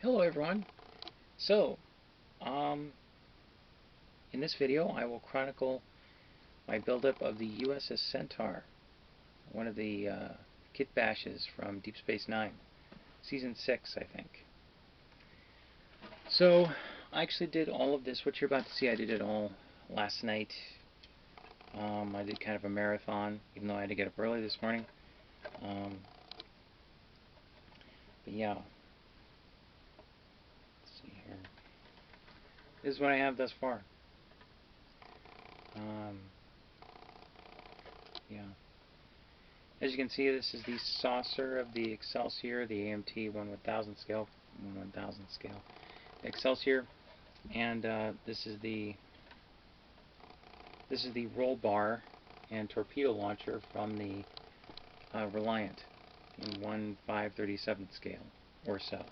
Hello everyone. So, in this video I will chronicle my buildup of the U.S.S. Centaur, one of the Kitbashes from Deep Space Nine, Season 6 I think. So, I actually did all of this, what you're about to see, I did it all last night. I did kind of a marathon, even though I had to get up early this morning. But yeah. Let's see here. This is what I have thus far. Yeah. As you can see, this is the saucer of the Excelsior, the AMT 1/1000 scale, 1/1000 scale Excelsior, and this is the roll bar and torpedo launcher from the Reliant in 1/537 scale or so.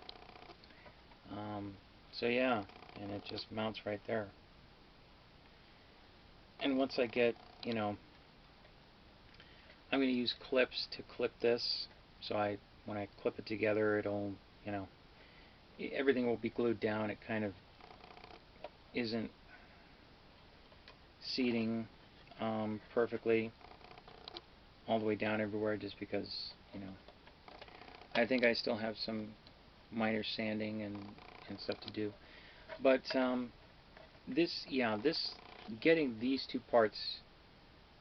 So yeah, and it just mounts right there. And once I get, I'm going to use clips to clip this, so when I clip it together, it'll, everything will be glued down. It kind of isn't seating perfectly all the way down everywhere, just because, I think I still have some minor sanding and stuff to do. But this getting these two parts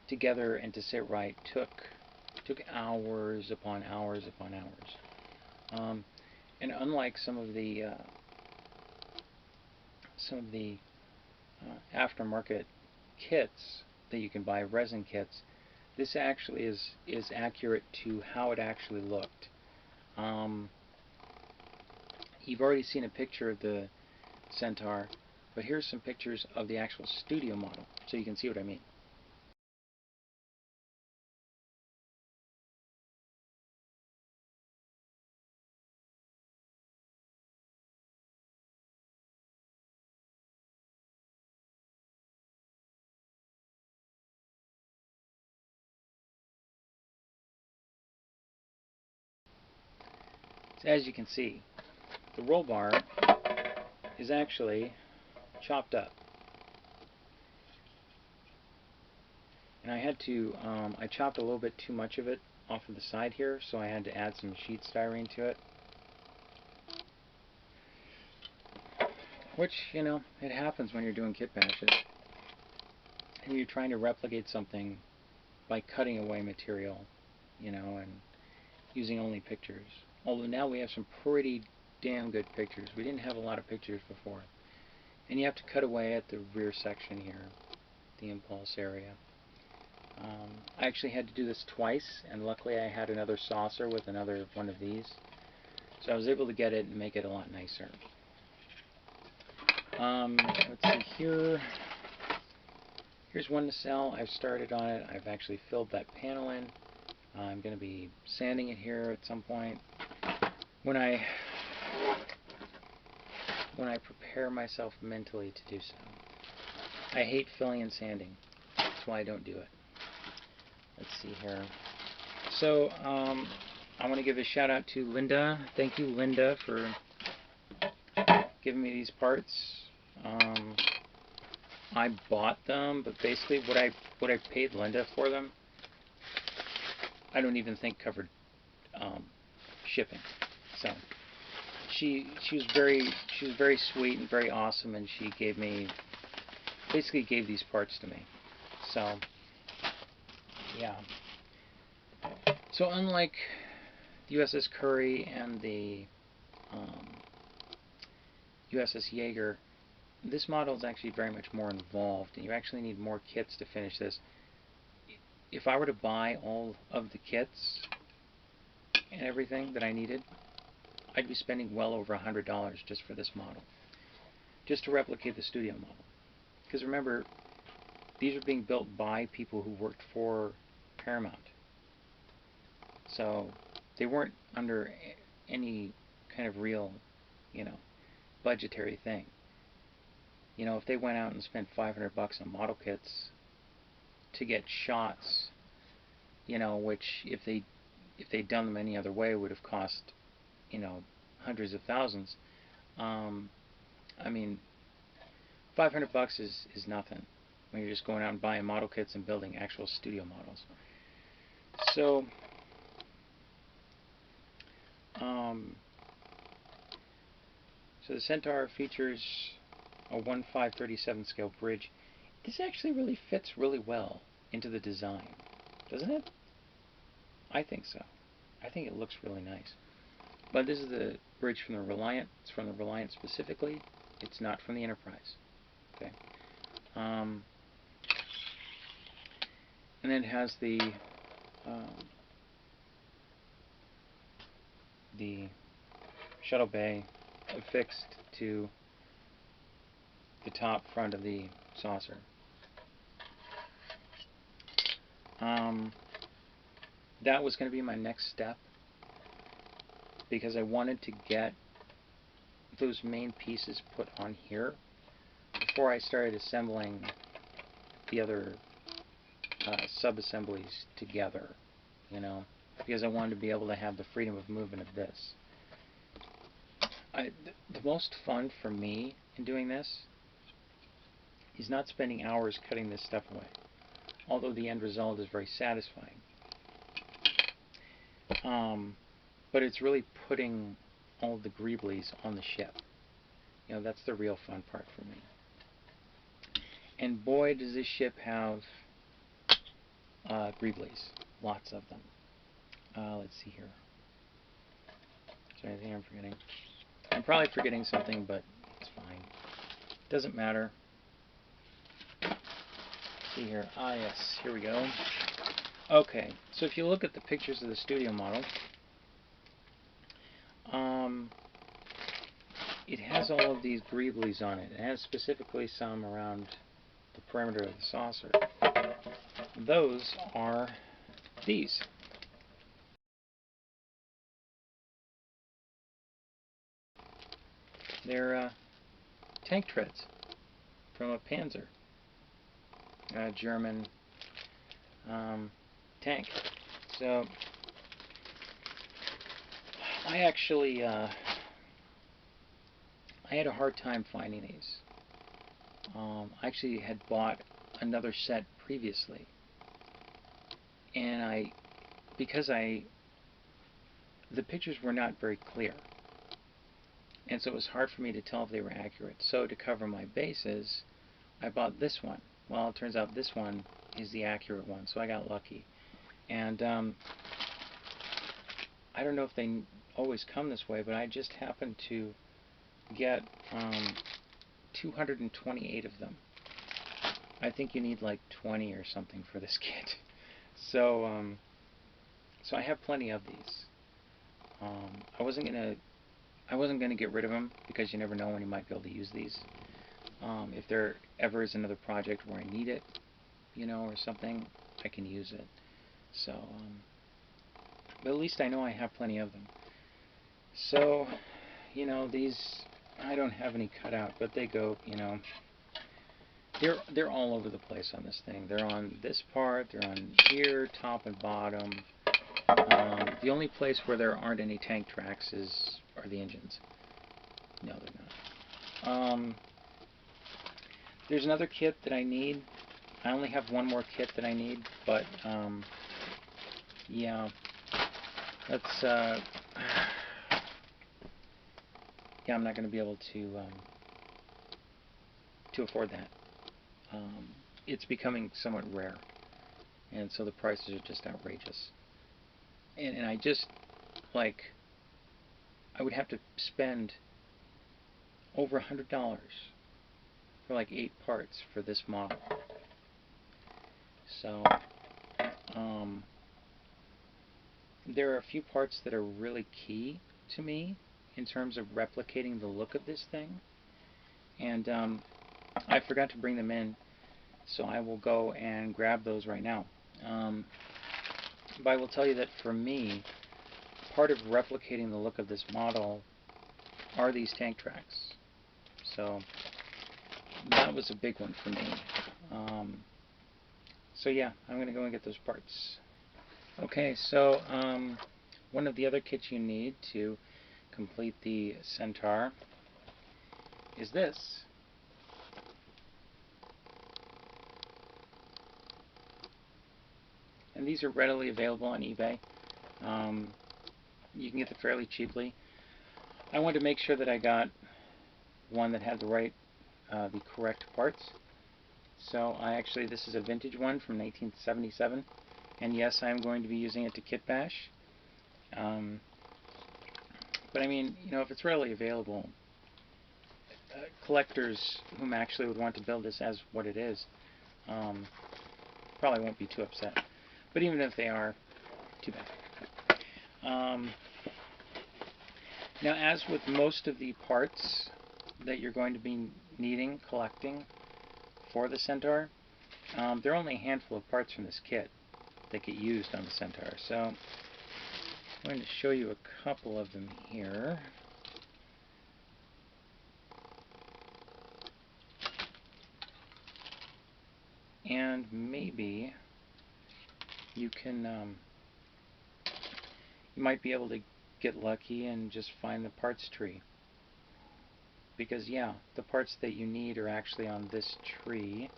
together and to sit right took hours upon hours upon hours. And unlike some of the aftermarket kits that you can buy, resin kits, this actually is accurate to how it actually looked. You've already seen a picture of the Centaur, but here's some pictures of the actual studio model, so you can see what I mean. So as you can see, the roll bar is actually chopped up. And I had to, I chopped a little bit too much of it off of the side here, so I had to add some sheet styrene to it. Which, it happens when you're doing kit bashes. And you're trying to replicate something by cutting away material, and using only pictures. Although now we have some pretty damn good pictures. We didn't have a lot of pictures before. And you have to cut away at the rear section here, the impulse area. I actually had to do this twice, and luckily I had another saucer with another one of these. So I was able to get it and make it a lot nicer. Let's see here. Here's one nacelle. I've started on it. I've actually filled that panel in. I'm going to be sanding it here at some point. When I prepare myself mentally to do so. I hate filling and sanding. That's why I don't do it. Let's see here. So, I want to give a shout out to Linda. Thank you, Linda, for giving me these parts. I bought them, but basically what I paid Linda for them, I don't even think covered shipping. So she was very sweet and very awesome, and she basically gave these parts to me. So yeah. So unlike the U.S.S. Curry and the U.S.S. Jaeger, this model is actually very much more involved, and you actually need more kits to finish this. If I were to buy all of the kits and everything that I needed, I'd be spending well over $100 just for this model, just to replicate the studio model. Because remember, these are being built by people who worked for Paramount. So they weren't under any kind of real, budgetary thing. If they went out and spent $500 on model kits to get shots, which if they'd done them any other way would have cost, hundreds of thousands, I mean, $500 is nothing when you're just going out and buying model kits and building actual studio models. So, um, so the Centaur features a 1/537 scale bridge. This actually really fits really well into the design, doesn't it? I think so. I think it looks really nice. But this is the bridge from the Reliant. It's from the Reliant specifically. It's not from the Enterprise. Okay. And then it has the shuttle bay affixed to the top front of the saucer. That was going to be my next step because I wanted to get those main pieces put on here before I started assembling the other sub-assemblies together, you know, because I wanted to be able to have the freedom of movement of this. The most fun for me in doing this is not spending hours cutting this stuff away, although the end result is very satisfying. But it's really putting all the Greeblies on the ship. You know, that's the real fun part for me. And boy, does this ship have Greeblies. Lots of them. Let's see here. Is there anything I'm forgetting? I'm probably forgetting something, but it's fine. Doesn't matter. Let's see here. Ah, yes. Here we go. Okay, so if you look at the pictures of the studio model, it has all of these Greeblies on it. It has specifically some around the perimeter of the saucer. Those are these. They're tank treads from a Panzer, German tank. So I actually I had a hard time finding these. I actually had bought another set previously, and the pictures were not very clear, and so it was hard for me to tell if they were accurate. So to cover my bases, I bought this one. Well, it turns out this one is the accurate one, so I got lucky. And I don't know if they always come this way, but I just happened to get 228 of them. I think you need like 20 or something for this kit. So so I have plenty of these. I wasn't gonna get rid of them because you never know when you might be able to use these. If there ever is another project where I need it, you know, or something, I can use it. So, but at least I know I have plenty of them. So, you know, these, I don't have any cut out, but they go, you know, they're all over the place on this thing. They're on this part, they're on here, top and bottom. The only place where there aren't any tank tracks are the engines. No, they're not. There's another kit that I need. I only have one more kit that I need, but yeah, that's yeah, I'm not going to be able to afford that. It's becoming somewhat rare, and so the prices are just outrageous. And I just like I would have to spend over $100 for like 8 parts for this model. So there are a few parts that are really key to me in terms of replicating the look of this thing, and I forgot to bring them in, so I will go and grab those right now. But I will tell you that for me, part of replicating the look of this model are these tank tracks. So that was a big one for me. So yeah, I'm going to go and get those parts. Okay, so one of the other kits you need to complete the Centaur is this. And these are readily available on eBay. You can get them fairly cheaply. I wanted to make sure that I got one that had the correct parts. So this is a vintage one from 1977, and yes, I'm going to be using it to kitbash. But I mean, you know, if it's readily available, collectors whom actually would want to build this as what it is, probably won't be too upset. But even if they are, too bad. Now, as with most of the parts that you're going to be needing, collecting for the Centaur, there are only a handful of parts from this kit that get used on the Centaur. So I'm going to show you a couple of them here. And maybe you can, you might be able to get lucky and just find the parts tree. Because yeah, the parts that you need are actually on this tree,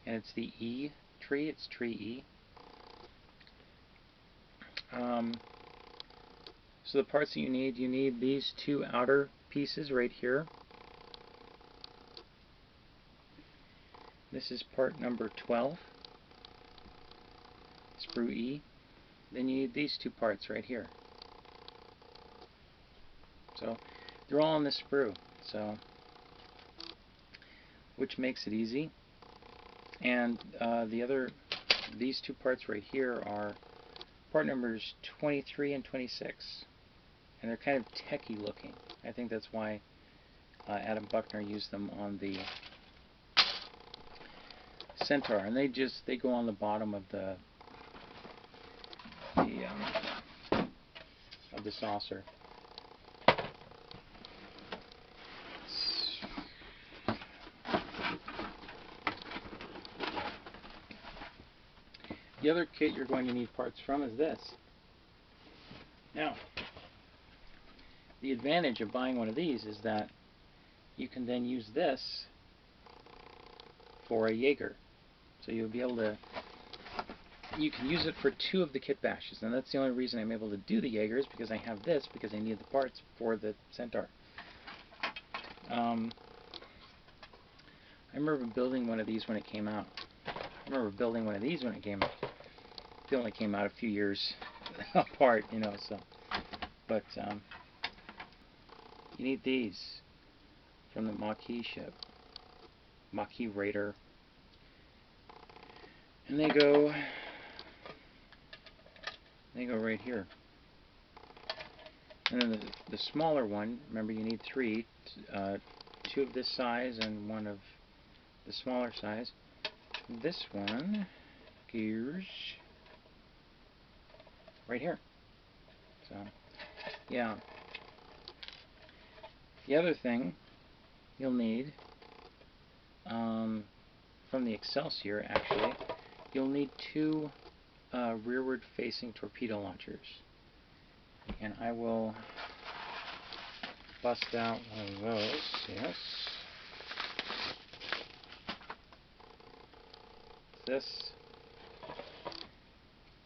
and it's the E tree, it's tree E. So the parts that you need these two outer pieces right here. This is part number 12, sprue E. Then you need these two parts right here. So they're all on the sprue, so which makes it easy. And these two parts right here are part numbers 23 and 26, and they're kind of techy looking. I think that's why Adam Buckner used them on the Centaur, and they go on the bottom of the saucer. The other kit you're going to need parts from is this. Now, the advantage of buying one of these is that you can then use this for a Jaeger. So you'll be able to, you can use it for two of the kitbashes, and that's the only reason I'm able to do the Jaegers, because I have this, because I need the parts for the Centaur. I remember building one of these when it came out. It only came out a few years apart, you know, so. But you need these from the Maquis ship. Maquis Raider. And they go right here. And then the smaller one, remember you need three, two of this size and one of the smaller size. This one gears right here. So, yeah. The other thing you'll need from the Excelsior, actually, you'll need two rearward facing torpedo launchers. And I will bust out one of those, yes. This.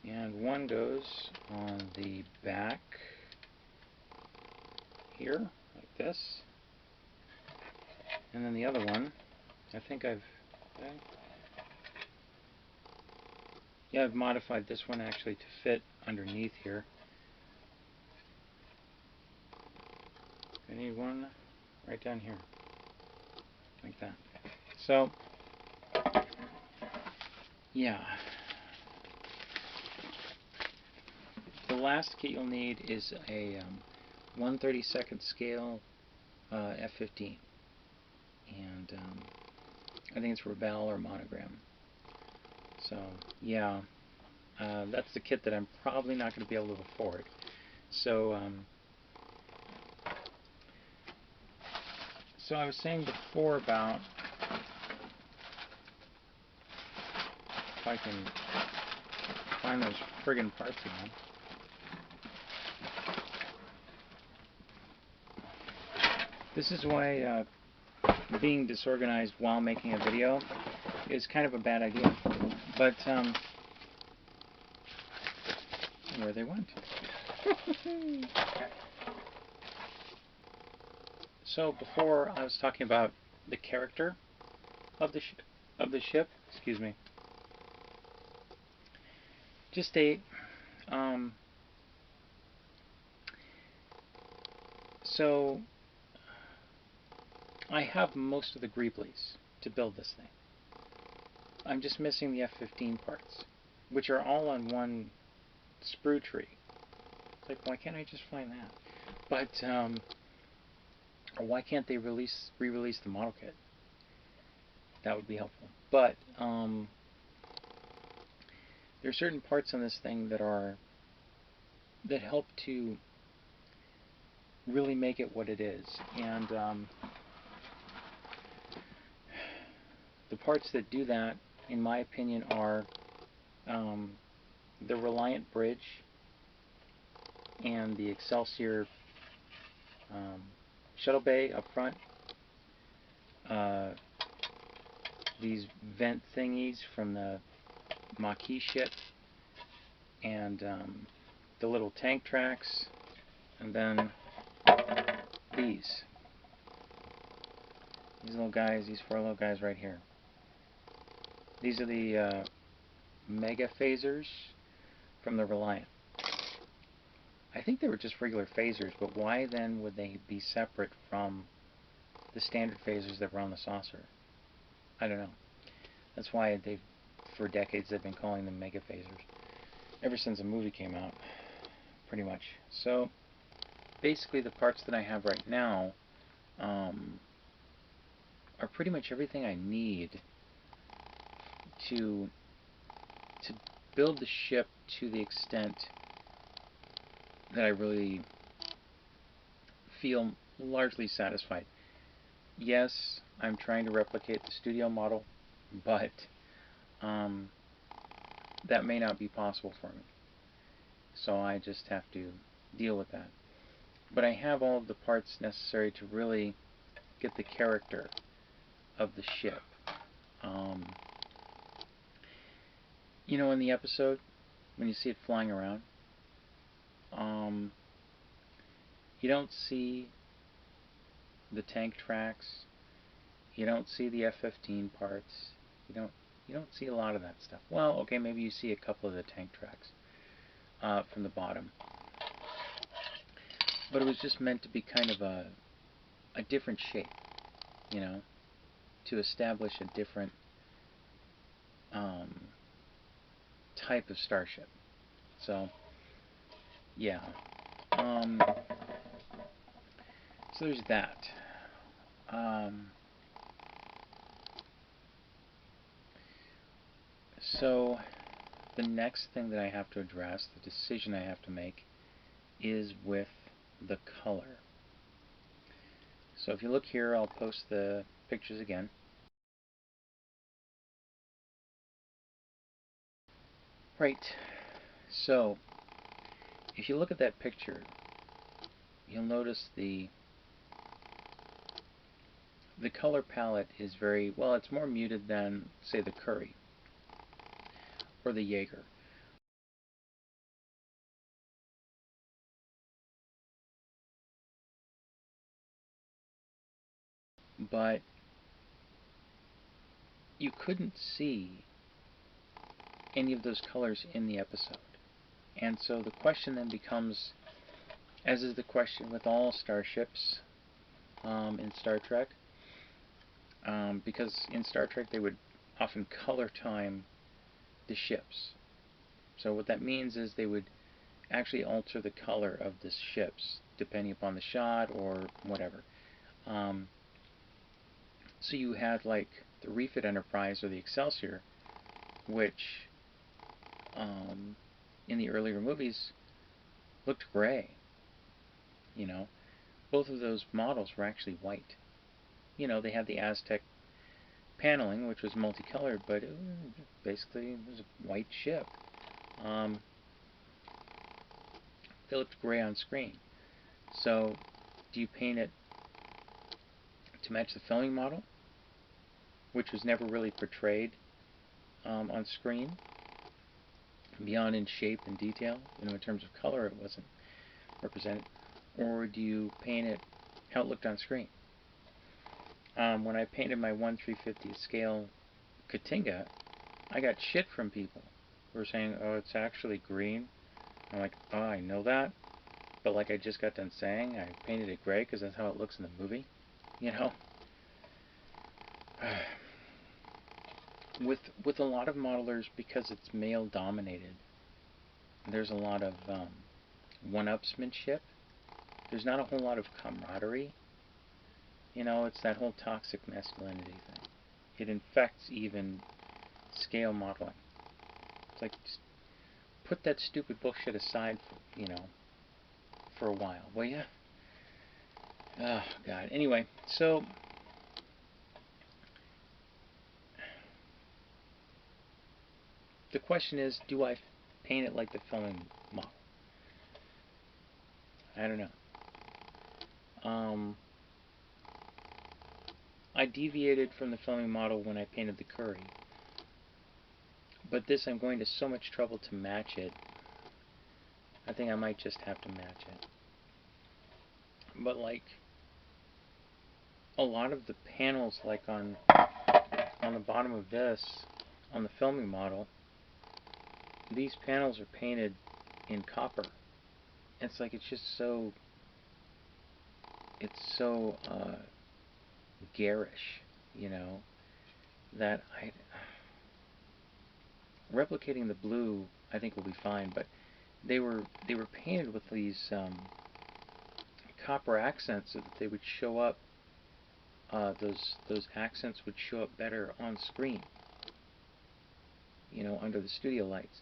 And one goes on the back here, like this. And then the other one, I think I've modified this one actually to fit underneath here. I need one right down here, like that. So, yeah. The last kit you'll need is a 1/32 scale F-15, and I think it's Rebel or Monogram. So yeah, that's the kit that I'm probably not going to be able to afford. So so I was saying before about if I can find those friggin' parts again. This is why being disorganized while making a video is kind of a bad idea. But, where they went. So before I was talking about the character of the ship. Excuse me. Just so I have most of the Greeblies to build this thing. I'm just missing the F-15 parts, which are all on one sprue tree. It's like, why can't I just find that? But or why can't they re-release the model kit? That would be helpful. But there are certain parts on this thing that help to really make it what it is, and the parts that do that, in my opinion, are the Reliant bridge and the Excelsior shuttle bay up front. These vent thingies from the Maquis ship, and the little tank tracks, and then these little guys, these four little guys right here. These are the mega phasers from the Reliant. I think they were just regular phasers, but why then would they be separate from the standard phasers that were on the saucer? I don't know. That's why for decades they've been calling them mega phasers, ever since the movie came out, pretty much. So basically the parts that I have right now are pretty much everything I need to build the ship to the extent that I really feel largely satisfied. Yes, I'm trying to replicate the studio model, but that may not be possible for me. So I just have to deal with that. But I have all of the parts necessary to really get the character of the ship. You know, in the episode, when you see it flying around, you don't see the tank tracks, you don't see the F-15 parts, you don't see a lot of that stuff. Well, okay, maybe you see a couple of the tank tracks from the bottom. But it was just meant to be kind of a different shape, you know, to establish a different type of starship. So, yeah. So there's that. So the next thing that I have to address, the decision I have to make, is with the color. So if you look here, I'll post the pictures again. Right. So if you look at that picture, you'll notice the color palette is very, well, it's more muted than, say, the Curry or the Jaeger. But you couldn't see any of those colors in the episode. And so the question then becomes, as is the question with all starships in Star Trek, because in Star Trek they would often color time the ships. So what that means is they would actually alter the color of the ships depending upon the shot or whatever. So you had like the Refit Enterprise or the Excelsior, which in the earlier movies looked gray. You know, both of those models were actually white. You know, they had the Aztec paneling, which was multicolored, but it basically was a white ship. They looked gray on screen. So, do you paint it to match the filming model, which was never really portrayed on screen, beyond in shape and detail. In terms of color, it wasn't represented. Or do you paint it how it looked on screen? When I painted my 1/350th scale Katinga, I got shit from people who were saying, "Oh, it's actually green." I'm like, "Oh, I know that, but like I just got done saying, I painted it gray because that's how it looks in the movie." You know, with a lot of modelers, because it's male dominated, there's a lot of one-upsmanship. There's not a whole lot of camaraderie. It's that whole toxic masculinity thing. It infects even scale modeling. It's like, just put that stupid bullshit aside for a while, will ya? Oh, God. Anyway, so the question is, do I paint it like the filming model? I don't know. I deviated from the filming model when I painted the curry. But this, I'm going to so much trouble to match it. I think I might just have to match it. But like, a lot of the panels, like on the bottom of this, on the filming model, these panels are painted in copper. It's like, it's just so, garish, that replicating the blue, I think, will be fine, but they were painted with these copper accents so that they would show up, those accents would show up better on screen, under the studio lights.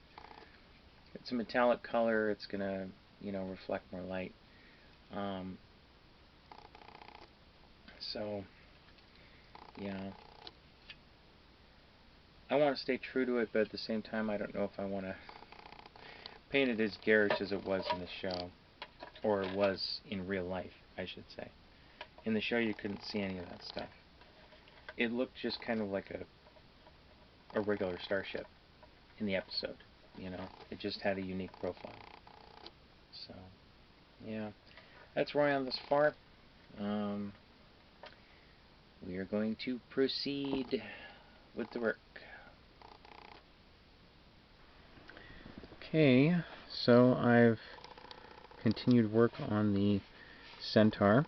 It's a metallic color, it's gonna, reflect more light. So, yeah. I want to stay true to it, but at the same time, I don't know if I want to paint it as garish as it was in the show. Or it was in real life, I should say. In the show, you couldn't see any of that stuff. It looked just kind of like a regular starship in the episode, It just had a unique profile. So, yeah. That's where I am thus far. We are going to proceed with the work. Okay, so I've continued work on the Centaur.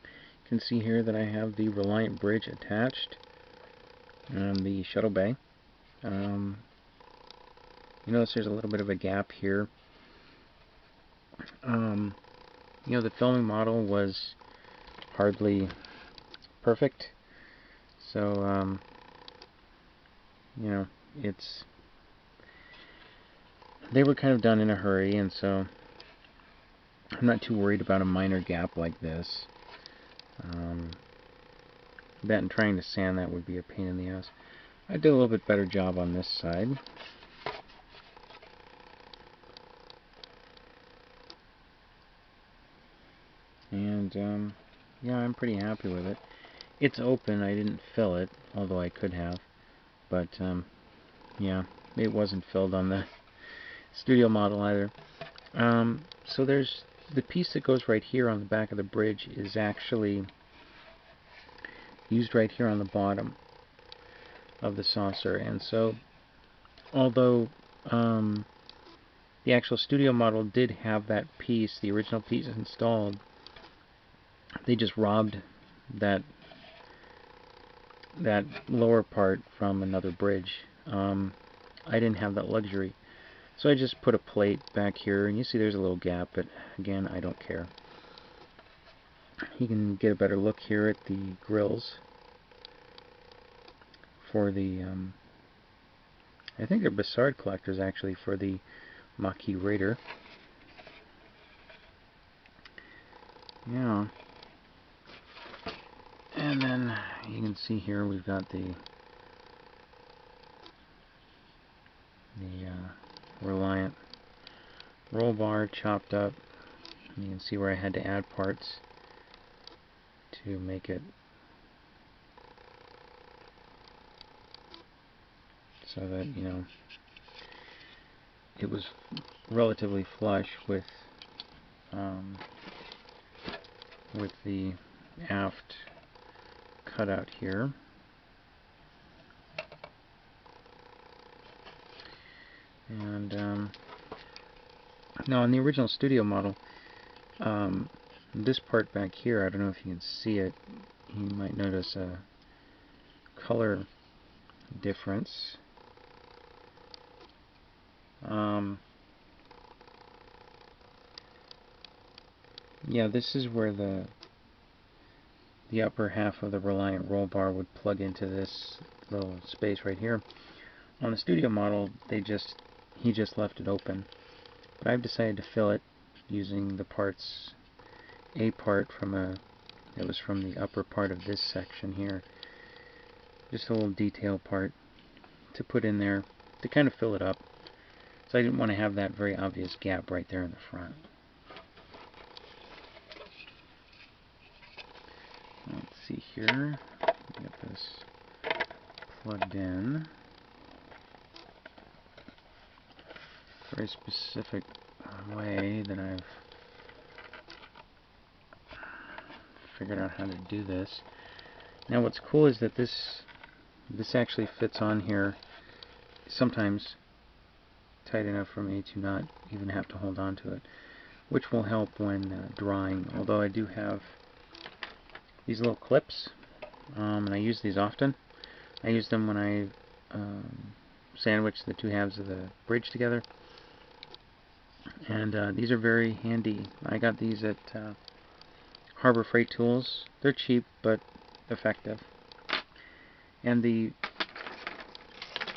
You can see here that I have the Reliant bridge attached and the shuttle bay. You notice there's a little bit of a gap here. The filming model was hardly perfect, so they were kind of done in a hurry, and so I'm not too worried about a minor gap like this. That and trying to sand that would be a pain in the ass. I did a little bit better job on this side. And yeah, I'm pretty happy with it. It's open, I didn't fill it, although I could have. But yeah, it wasn't filled on the studio model either. So there's the piece that goes right here on the back of the bridge is actually used right here on the bottom of the saucer. And so, although the actual studio model did have that piece, the original piece installed, they just robbed that lower part from another bridge. I didn't have that luxury. So I just put a plate back here, and you see there's a little gap, but again, I don't care. You can get a better look here at the grills for the, I think they're Bassard collectors actually, for the Maquis Raider. Yeah. And then you can see here we've got the Reliant roll bar chopped up. You can see where I had to add parts. to make it so that, you know, it was relatively flush with the aft cutout here. And now in the original studio model, this part back here, I don't know if you can see it, you might notice a color difference. Yeah, this is where the upper half of the Reliant roll bar would plug into this little space right here. On the studio model, he just left it open, but I've decided to fill it using the parts, a part from it was from the upper part of this section here, just a little detail part to put in there to kind of fill it up. So I didn't want to have that very obvious gap right there in the front. Let's see here, get this plugged in. Very specific way that I've figured out how to do this. Now what's cool is that this actually fits on here sometimes tight enough for me to not even have to hold on to it, which will help when drawing, although I do have these little clips, and I use these often. I use them when I sandwich the two halves of the bridge together, and these are very handy. I got these at Harbor Freight Tools. They're cheap but effective. And the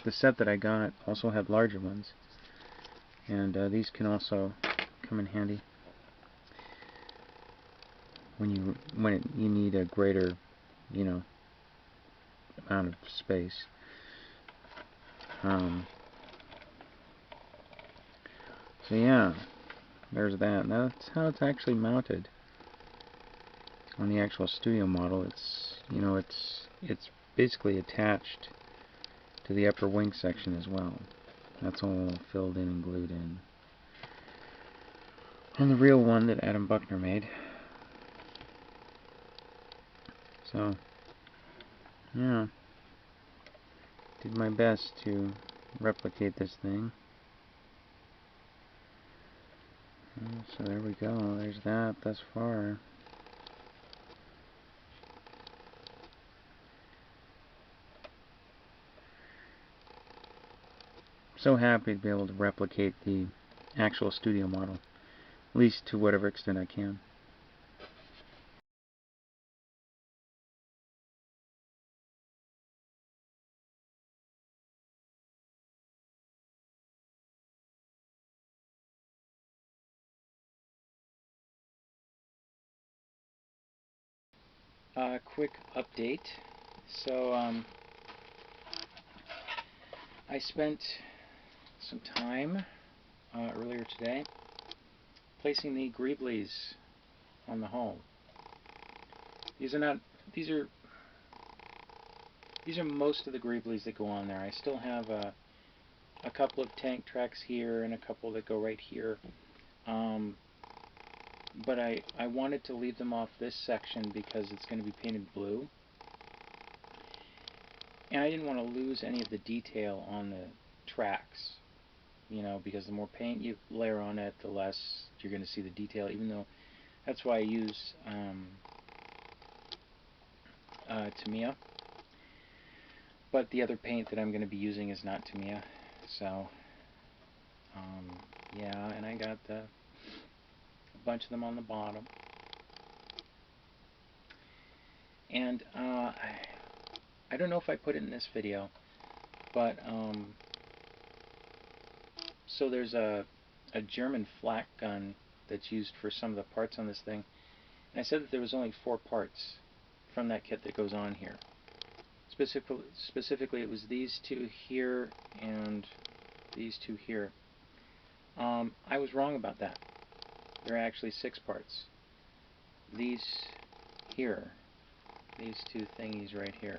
set that I got also had larger ones, and these can also come in handy when you need a greater, you know, amount of space. So yeah, there's that. Now that's how it's actually mounted on the actual studio model. It's, you know, it's basically attached to the upper wing section as well. That's all filled in and glued in. And the real one that Adam Buckner made. So, yeah, did my best to replicate this thing. So there we go, there's that thus far. So happy to be able to replicate the actual studio model, at least to whatever extent I can. Quick update. So I spent some time earlier today placing the Greeblies on the hull. These are most of the Greeblies that go on there. I still have a couple of tank tracks here and a couple that go right here. But I wanted to leave them off this section because it's going to be painted blue. And I didn't want to lose any of the detail on the tracks, you know, because the more paint you layer on it, the less you're going to see the detail, even though that's why I use Tamiya. But the other paint that I'm going to be using is not Tamiya. So, yeah, and I got a bunch of them on the bottom. And I don't know if I put it in this video, but so there's a German flak gun that's used for some of the parts on this thing. And I said that there was only 4 parts from that kit that goes on here. Specifically, it was these 2 here and these 2 here. I was wrong about that. There are actually 6 parts. These here these two thingies right here.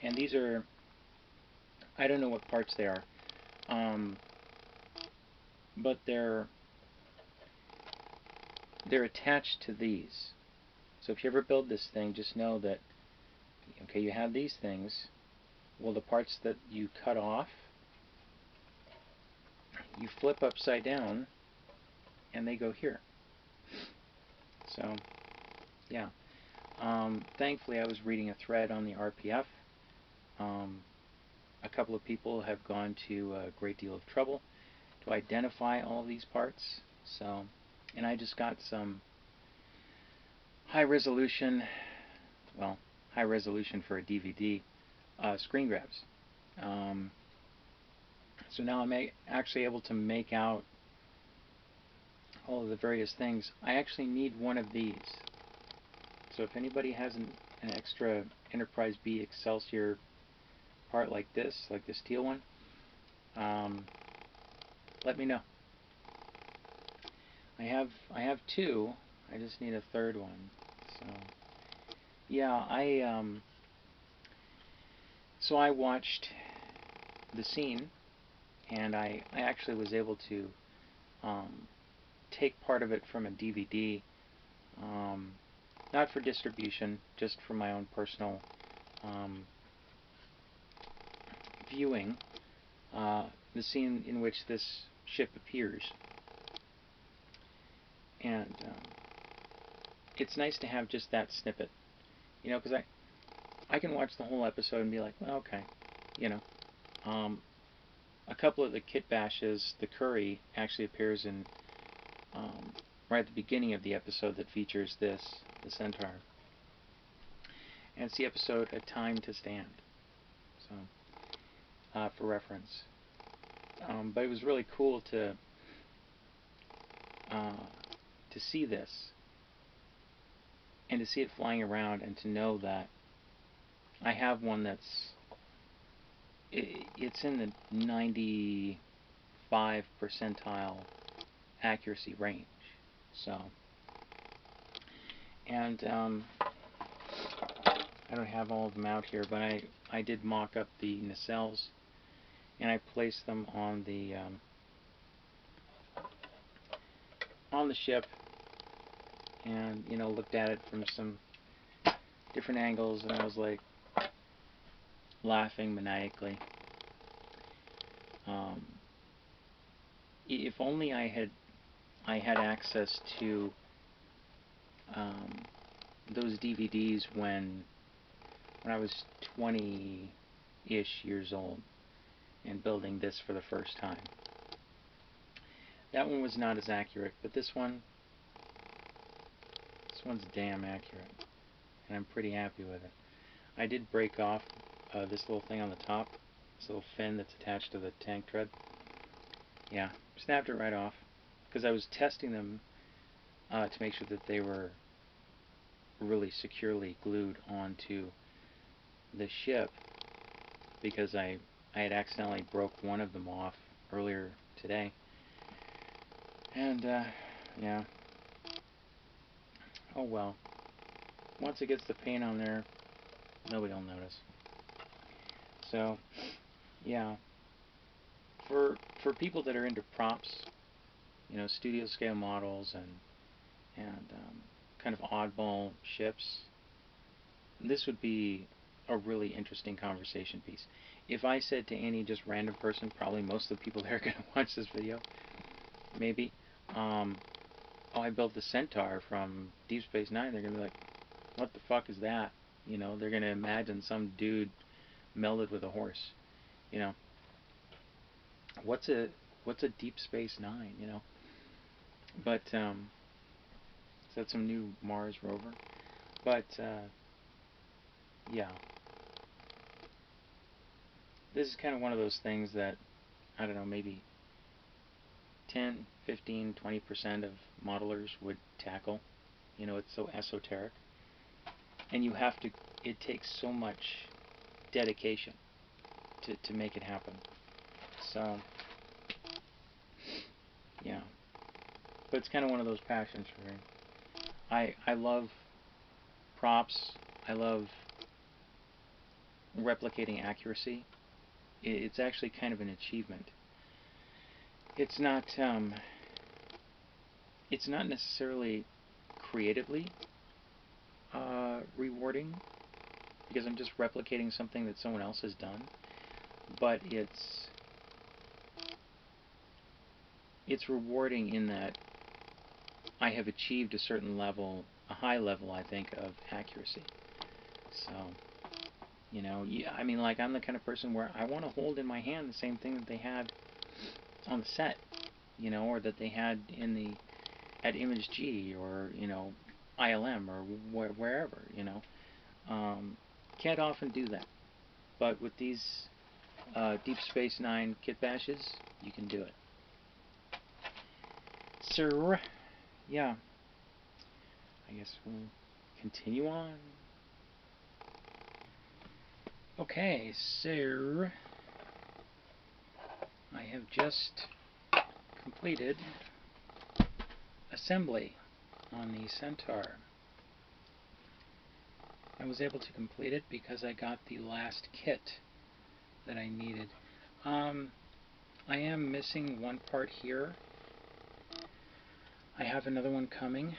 And these are, I don't know what parts they are, but they're attached to these. So if you ever build this thing, just know that, okay, you have these things. Well, the parts that you cut off, you flip upside down, and they go here. So, yeah. Thankfully, I was reading a thread on the RPF. A couple of people have gone to a great deal of trouble to identify all these parts. So, and I just got some high resolution, well, high resolution for a DVD screen grabs. So now I'm actually able to make out all of the various things. I actually need one of these. So if anybody has an extra Enterprise B Excelsior part like this steel one, let me know. I have two. I just need a third one. So yeah, so I watched the scene, and I actually was able to take part of it from a DVD, not for distribution, just for my own personal viewing, the scene in which this ship appears. And it's nice to have just that snippet, you know, because I can watch the whole episode and be like, well, okay, you know. A couple of the Kitbashes, the curry actually appears in right at the beginning of the episode that features this, the Centaur. And it's the episode A Time to Stand, so for reference. But it was really cool to see this, and to see it flying around, and to know that I have one that's it's in the 95 percentile accuracy range. So, and I don't have all of them out here, but I did mock up the nacelles, and I placed them on the ship, and you know, looked at it from some different angles, and I was like laughing maniacally. If only I had access to those DVDs when I was 20-ish years old and building this for the first time. That one was not as accurate, but this one's damn accurate, and I'm pretty happy with it. I did break off this little thing on the top, this little fin that's attached to the tank tread. Yeah, snapped it right off, because I was testing them to make sure that they were really securely glued onto the ship, because I had accidentally broke one of them off earlier today. And yeah, oh well. Once it gets the paint on there, nobody will notice. So yeah, for people that are into props, you know, studio scale models and kind of oddball ships, this would be a really interesting conversation piece. If I said to any just random person, probably most of the people that are going to watch this video, maybe, oh, I built the Centaur from Deep Space Nine, they're going to be like, what the fuck is that? You know, they're going to imagine some dude melded with a horse. You know, what's a Deep Space Nine? You know, but is that some new Mars rover? But yeah, this is kind of one of those things that, I don't know, maybe 10, 15, 20% of modelers would tackle. You know, it's so esoteric, and you have to, it takes so much dedication to make it happen. So yeah, but it's kind of one of those passions for me. I love props. I love replicating accuracy. It's actually kind of an achievement. It's not necessarily creatively rewarding, because I'm just replicating something that someone else has done, but it's rewarding in that I have achieved a certain level, a high level, I think, of accuracy. So, you know, I mean, like, I'm the kind of person where I want to hold in my hand the same thing that they had on the set, you know, or that they had at Image G, or, you know, ILM, or wherever, you know. Can't often do that, but with these Deep Space Nine Kitbashes, you can do it. So, yeah, I guess we'll continue on. Okay, so I have just completed assembly on the Centaur. I was able to complete it because I got the last kit that I needed. I am missing one part here. I have another one coming,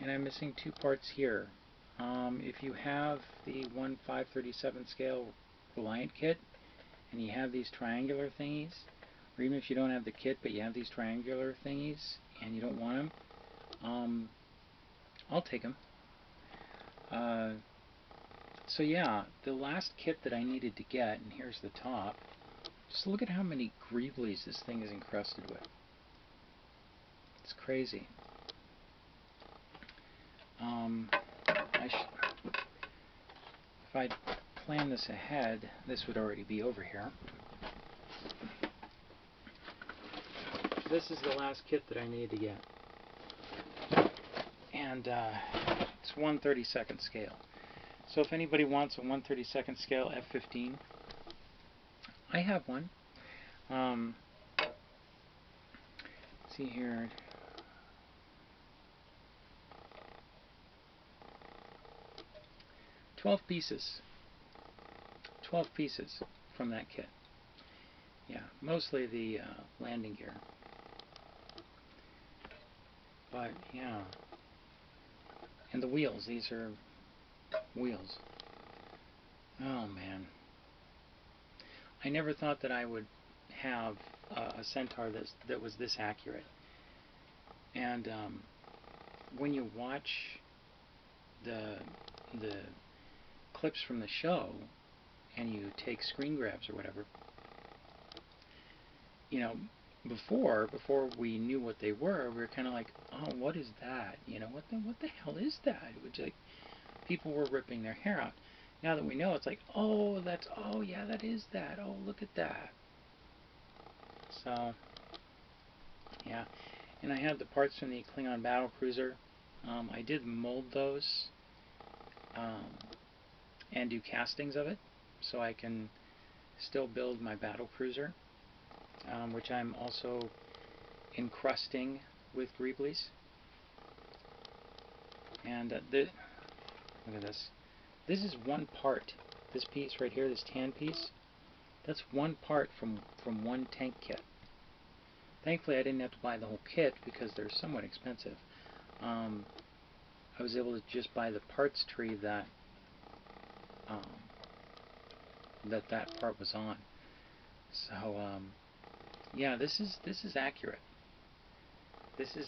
and I'm missing two parts here. If you have the 1/537 scale Reliant kit, and you have these triangular thingies, or even if you don't have the kit but you have these triangular thingies and you don't want them, I'll take them. So yeah, the last kit that I needed to get, and here's the top. Just look at how many Greeblies this thing is encrusted with. It's crazy. If I'd planned this ahead, this would already be over here. This is the last kit that I needed to get. And it's 1/32 scale. So if anybody wants a 1/32 scale F-15, I have one. See here. 12 pieces. 12 pieces from that kit. Yeah, mostly the landing gear. But yeah. And the wheels, these are wheels. Oh man. I never thought that I would have a Centaur that was this accurate. And when you watch the clips from the show and you take screen grabs or whatever, you know, before we knew what they were, we were kind of like, oh, what is that? You know, what the hell is that? It was like people were ripping their hair out. Now that we know, it's like, oh, yeah, that is that. Oh, look at that. So, yeah. And I have the parts from the Klingon battle cruiser. I did mold those and do castings of it, so I can still build my battle cruiser, which I'm also encrusting with Greeblies. And look at this. This is one part. This piece right here, this tan piece, that's one part from one tank kit. Thankfully, I didn't have to buy the whole kit because they're somewhat expensive. I was able to just buy the parts tree that that part was on. So yeah, this is accurate. This is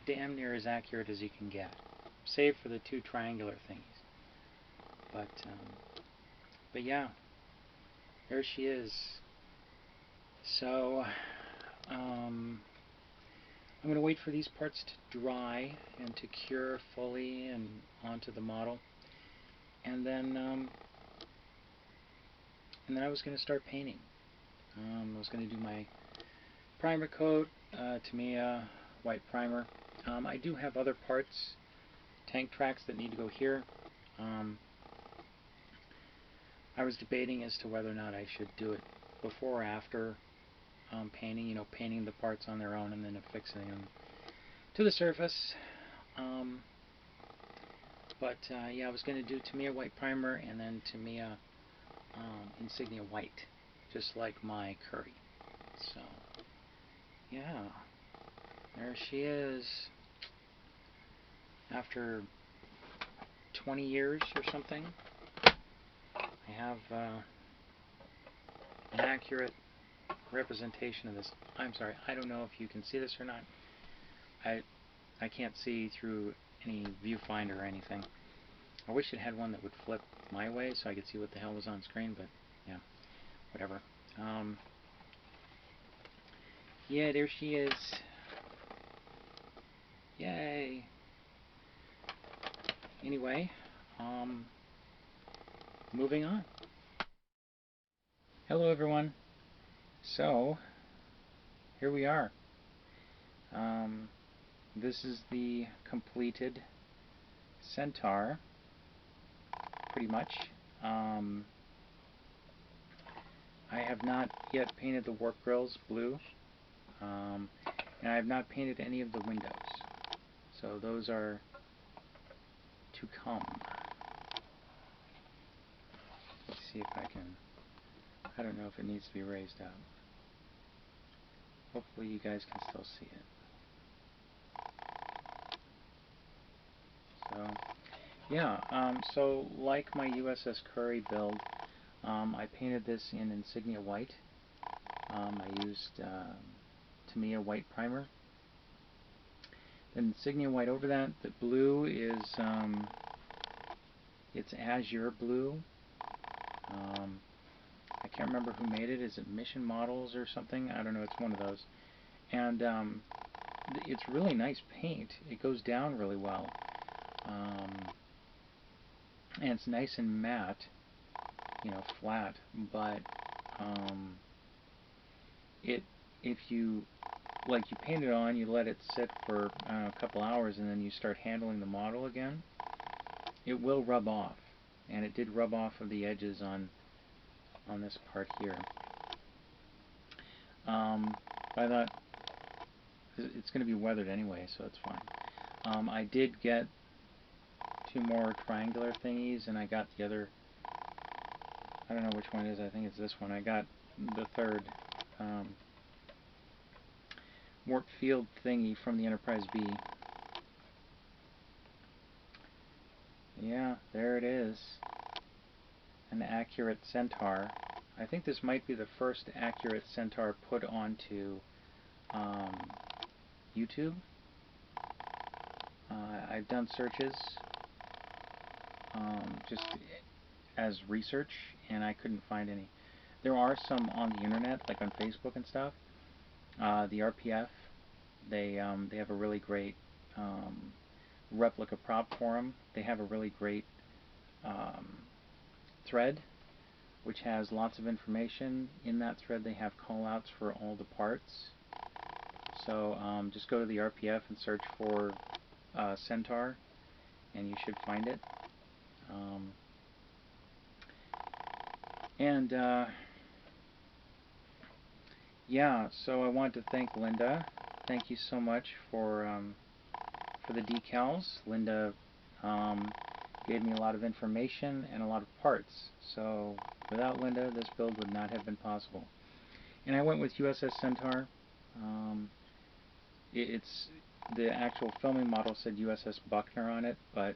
damn near as accurate as you can get, save for the two triangular things. But yeah, there she is. So I'm going to wait for these parts to dry and to cure fully and onto the model, and then I was going to start painting. I was going to do my primer coat, Tamiya white primer. I do have other parts, tank tracks that need to go here. I was debating as to whether or not I should do it before or after painting, you know, painting the parts on their own and then affixing them to the surface. But yeah, I was going to do Tamiya white primer and then Tamiya insignia white, just like my curry. So yeah, there she is. After 20 years or something, I have an accurate representation of this. I'm sorry, I don't know if you can see this or not. I can't see through any viewfinder or anything. I wish it had one that would flip my way so I could see what the hell was on screen, but yeah, whatever. Yeah, there she is. Yay. Anyway, moving on. Hello everyone. So, here we are. This is the completed Centaur, pretty much. I have not yet painted the warp grills blue, and I have not painted any of the windows. So those are to come. Let's see if I can. I don't know if it needs to be raised up. Hopefully you guys can still see it. So yeah, so like my U.S.S. Curry build, I painted this in insignia white. I used Tamiya white primer. Then insignia white over that. The blue is it's azure blue. I can't remember who made it. Is it Mission Models or something? I don't know. It's one of those. And it's really nice paint. It goes down really well. And it's nice and matte, you know, flat. But if you you paint it on, you let it sit for a couple hours, and then you start handling the model again, it will rub off. And it did rub off of the edges on this part here. I thought it's going to be weathered anyway, so it's fine. I did get 2 more triangular thingies, and I got the other, I don't know which one it is, I think it's this one. I got the third warp field thingy from the Enterprise B. Yeah, there it is. An accurate Centaur. I think this might be the first accurate Centaur put onto YouTube. I've done searches just as research, and I couldn't find any. There are some on the internet, like on Facebook and stuff. The RPF, they have a really great replica prop forum. They have a really great thread, which has lots of information. In that thread, they have call-outs for all the parts. So just go to the RPF and search for Centaur, and you should find it. Yeah, so I want to thank Linda. Thank you so much for the decals. Linda gave me a lot of information and a lot of parts. So without Linda, this build would not have been possible. And I went with U.S.S. Centaur. It's the actual filming model said U.S.S. Buckner on it, but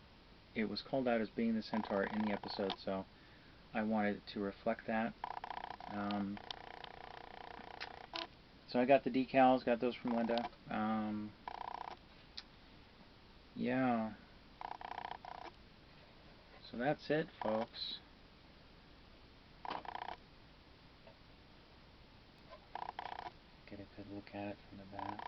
it was called out as being the Centaur in the episode, so I wanted to reflect that. So I got the decals, got those from Linda. Yeah. So that's it, folks. Get a good look at it from the back.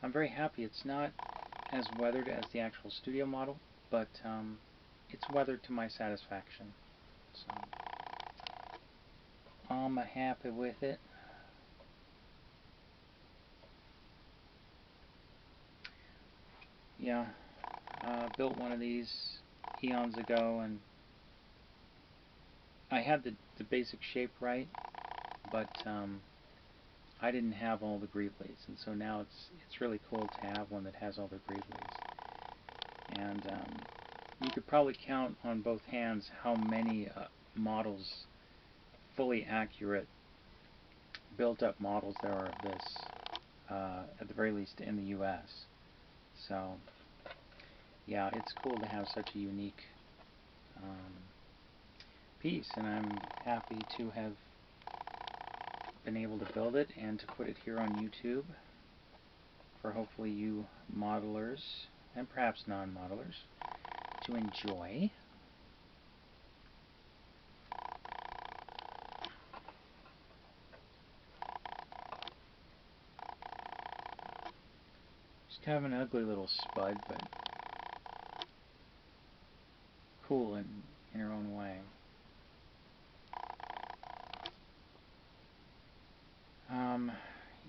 I'm very happy. It's not as weathered as the actual studio model, but it's weathered to my satisfaction. So I'm happy with it. Yeah, built one of these eons ago, and I had the basic shape right, but I didn't have all the Greeblies, and so now it's really cool to have one that has all the Greeblies. And you could probably count on both hands how many models, fully accurate, built-up models there are of this, at the very least in the U.S. So, yeah, it's cool to have such a unique piece, and I'm happy to have been able to build it and to put it here on YouTube for hopefully you modelers, and perhaps non-modelers, to enjoy. Just kind of an ugly little spud, but cool in her own way.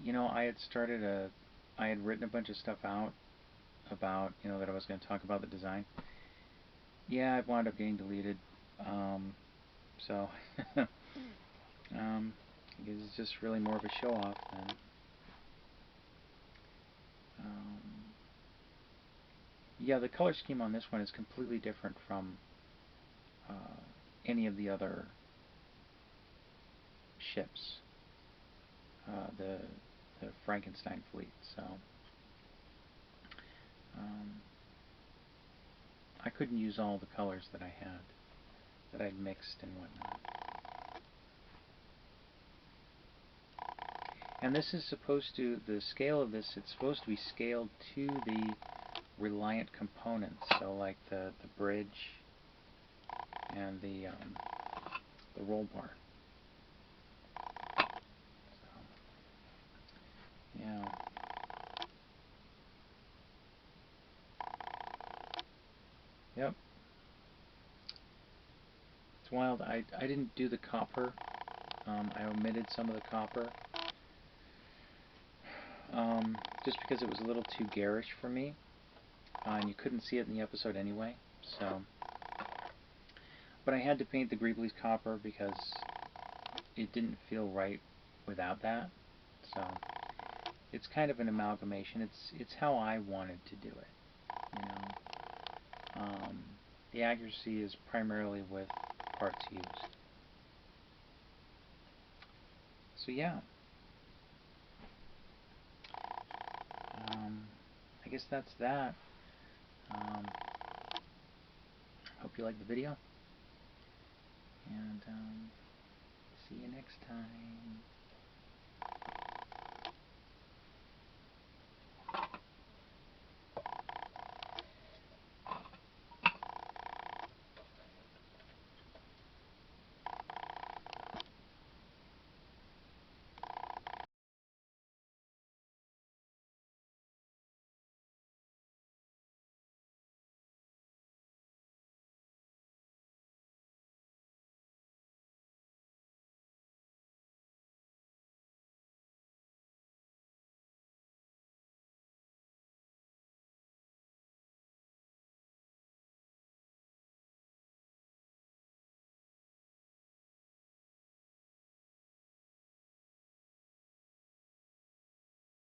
You know, I had written a bunch of stuff out about, you know, that I was going to talk about the design. Yeah, it wound up getting deleted. So, I guess it's just really more of a show-off than. Yeah, the color scheme on this one is completely different from any of the other ships. The Frankenstein fleet. So I couldn't use all the colors that I had, that I'd mixed and whatnot. And this is supposed to, the scale of this, it's supposed to be scaled to the reliant components. So like the bridge and the roll bar. So, yeah. Yep. It's wild. I didn't do the copper. I omitted some of the copper. Just because it was a little too garish for me. And you couldn't see it in the episode anyway. So, but I had to paint the Greeblies copper because it didn't feel right without that. So it's kind of an amalgamation. It's how I wanted to do it. You know, the accuracy is primarily with parts used. So yeah, I guess that's that. Hope you liked the video, and see you next time.